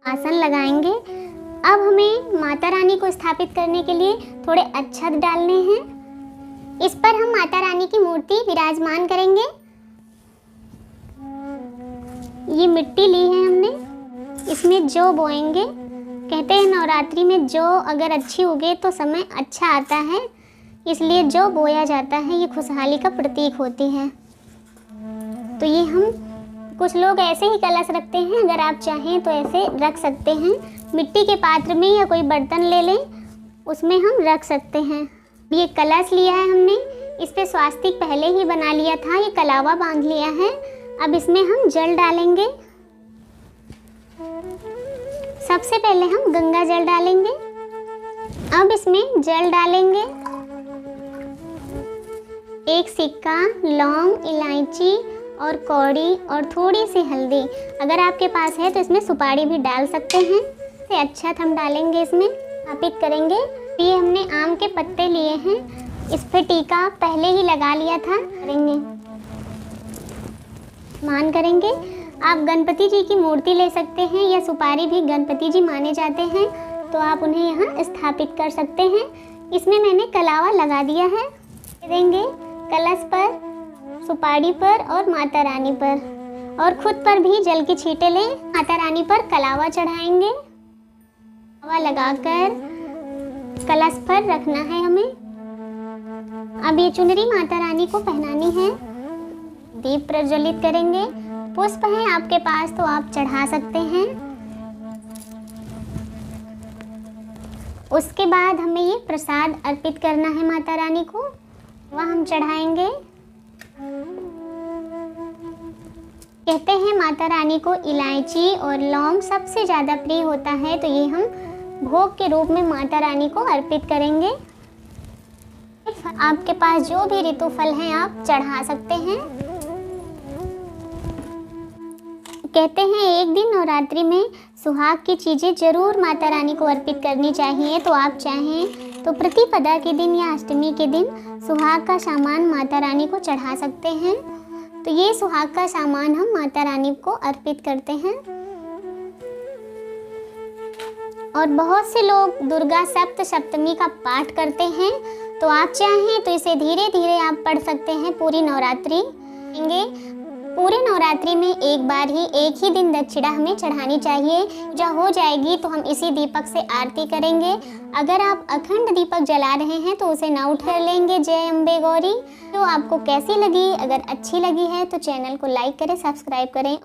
आसन लगाएंगे। अब हमें माता रानी को स्थापित करने के लिए थोड़े अक्षत डालने हैं। इस पर हम माता रानी की मूर्ति विराजमान करेंगे। ये मिट्टी ली है हमने, इसमें जौ बोएंगे। कहते हैं नवरात्रि में जौ अगर अच्छी उगे तो समय अच्छा आता है, इसलिए जौ बोया जाता है। ये खुशहाली का प्रतीक होती है। तो ये हम कुछ लोग ऐसे ही कलश रखते हैं, अगर आप चाहें तो ऐसे रख सकते हैं। मिट्टी के पात्र में या कोई बर्तन ले लें, उसमें हम रख सकते हैं। ये कलश लिया है हमने, इस पे स्वास्तिक पहले ही बना लिया था। ये कलावा बांध लिया है। अब इसमें हम जल डालेंगे। सबसे पहले हम गंगा जल डालेंगे। अब इसमें जल डालेंगे, एक सिक्का, लौंग, इलायची और कौड़ी और थोड़ी सी हल्दी। अगर आपके पास है तो इसमें सुपारी भी डाल सकते हैं। से अक्षत हम डालेंगे, इसमें स्थापित करेंगे। ये हमने आम के पत्ते लिए हैं, इस पे टीका पहले ही लगा लिया था। करेंगे, मान करेंगे। आप गणपति जी की मूर्ति ले सकते हैं या सुपारी भी गणपति जी माने जाते हैं, तो आप उन्हें यहाँ स्थापित कर सकते हैं। इसमें मैंने कलावा लगा दिया है। देंगे कलश पर, सुपारी पर और माता रानी पर, और खुद पर भी जल की छींटे लें। माता रानी पर कलावा चढ़ाएंगे। कलावा लगाकर कलश पर रखना है हमें। अब ये चुनरी माता रानी को पहनानी है। दीप प्रज्वलित करेंगे। पुष्प हैं आपके पास तो आप चढ़ा सकते हैं। उसके बाद हमें ये प्रसाद अर्पित करना है माता रानी को, वह हम चढ़ाएंगे। कहते हैं माता रानी को इलायची और लौंग सबसे ज़्यादा प्रिय होता है, तो ये हम भोग के रूप में माता रानी को अर्पित करेंगे। आपके पास जो भी ऋतु फल हैं आप चढ़ा सकते हैं। कहते हैं एक दिन नवरात्रि में सुहाग की चीज़ें जरूर माता रानी को अर्पित करनी चाहिए। तो आप चाहें तो प्रतिपदा के दिन या अष्टमी के दिन सुहाग का सामान माता रानी को चढ़ा सकते हैं। तो ये सुहाग का सामान हम माता रानी को अर्पित करते हैं। और बहुत से लोग दुर्गा सप्तमी का पाठ करते हैं, तो आप चाहें तो इसे धीरे धीरे आप पढ़ सकते हैं पूरी नवरात्रि। पूरे नवरात्रि में एक बार ही एक ही दिन दक्षिणा हमें चढ़ानी चाहिए। जब हो जाएगी तो हम इसी दीपक से आरती करेंगे। अगर आप अखंड दीपक जला रहे हैं तो उसे ना उठा लेंगे। जय अम्बे गौरी। तो आपको कैसी लगी? अगर अच्छी लगी है तो चैनल को लाइक करें, सब्सक्राइब करें।